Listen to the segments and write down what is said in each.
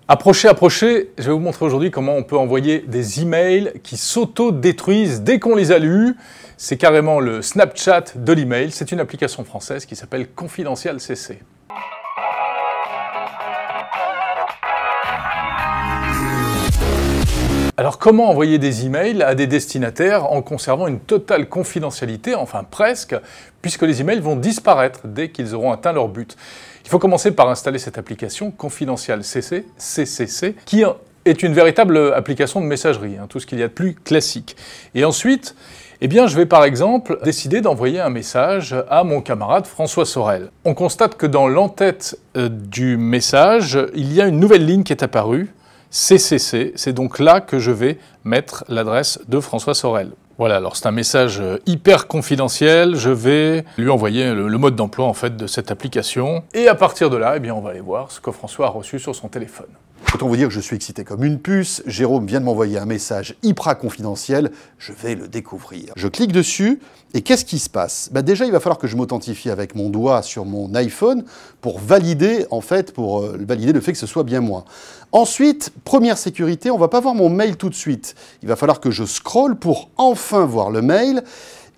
Approchez, approchez, je vais vous montrer aujourd'hui comment on peut envoyer des emails qui s'auto-détruisent dès qu'on les a lus. C'est carrément le Snapchat de l'email. C'est une application française qui s'appelle Confidential CC. Alors comment envoyer des emails à des destinataires en conservant une totale confidentialité, enfin presque, puisque les emails vont disparaître dès qu'ils auront atteint leur but. Il faut commencer par installer cette application Confidential CC, CCC, qui est une véritable application de messagerie, tout ce qu'il y a de plus classique. Et ensuite, je vais par exemple décider d'envoyer un message à mon camarade François Sorel. On constate que dans l'entête du message, il y a une nouvelle ligne qui est apparue, CCC, c'est donc là que je vais mettre l'adresse de François Sorel. Voilà, alors c'est un message hyper confidentiel, je vais lui envoyer le mode d'emploi en fait de cette application. Et à partir de là, on va aller voir ce que François a reçu sur son téléphone. Autant vous dire que je suis excité comme une puce. Jérôme vient de m'envoyer un message hyper confidentiel. Je vais le découvrir. Je clique dessus et qu'est-ce qui se passe? Déjà, il va falloir que je m'authentifie avec mon doigt sur mon iPhone pour valider, valider le fait que ce soit bien moi. Ensuite, première sécurité, on ne va pas voir mon mail tout de suite. Il va falloir que je scrolle pour enfin voir le mail.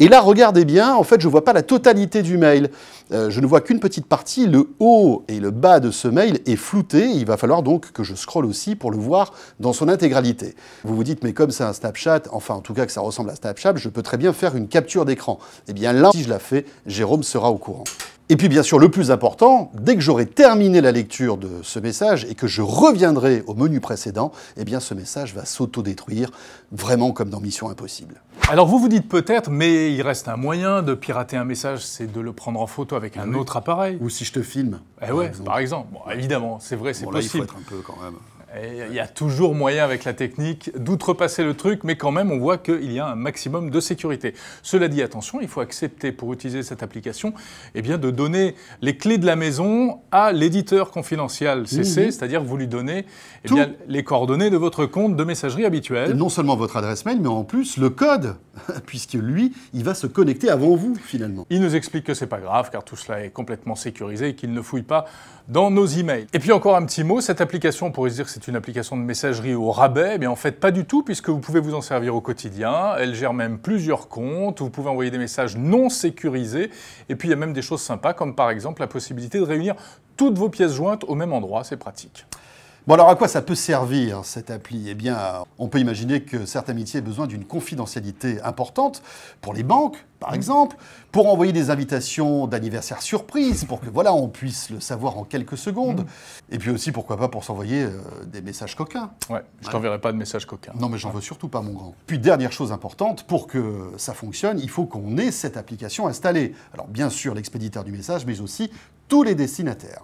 Et là, regardez bien, en fait, je ne vois pas la totalité du mail. Je ne vois qu'une petite partie, le haut et le bas de ce mail est flouté. Il va falloir donc que je scrolle aussi pour le voir dans son intégralité. Vous vous dites, mais comme c'est un Snapchat, enfin en tout cas que ça ressemble à Snapchat, je peux très bien faire une capture d'écran. Eh bien là, si je la fais, Jérôme sera au courant. Et puis bien sûr, le plus important, dès que j'aurai terminé la lecture de ce message et que je reviendrai au menu précédent, ce message va s'auto-détruire, vraiment comme dans Mission Impossible. Alors vous vous dites peut-être, mais il reste un moyen de pirater un message, c'est de le prendre en photo avec un autre appareil. Ou si je te filme. Par exemple. Bon, évidemment, c'est vrai, c'est possible. Là, il faut être un peu quand même... Il y a toujours moyen avec la technique d'outrepasser le truc, mais quand même on voit qu'il y a un maximum de sécurité. Cela dit, attention, il faut accepter pour utiliser cette application de donner les clés de la maison à l'éditeur Confidential CC, c'est-à-dire que vous lui donnez les coordonnées de votre compte de messagerie habituel. Non seulement votre adresse mail, mais en plus le code, puisque lui, il va se connecter avant vous finalement. Il nous explique que c'est pas grave, car tout cela est complètement sécurisé et qu'il ne fouille pas dans nos emails. Et puis encore un petit mot, cette application, on pourrait se dire que c'est une application de messagerie au rabais, mais en fait pas du tout, puisque vous pouvez vous en servir au quotidien. Elle gère même plusieurs comptes, vous pouvez envoyer des messages non sécurisés, et puis il y a même des choses sympas, comme par exemple la possibilité de réunir toutes vos pièces jointes au même endroit, c'est pratique. Bon alors à quoi ça peut servir cette appli? On peut imaginer que certains métiers aient besoin d'une confidentialité importante pour les banques, par exemple, pour envoyer des invitations d'anniversaire surprise, pour que on puisse le savoir en quelques secondes. Et puis aussi, pourquoi pas, pour s'envoyer des messages coquins. Ouais, je t'enverrai pas de messages coquins. Non, mais j'en veux surtout pas, mon grand. Puis dernière chose importante, pour que ça fonctionne, il faut qu'on ait cette application installée. Alors bien sûr, l'expéditeur du message, mais aussi tous les destinataires.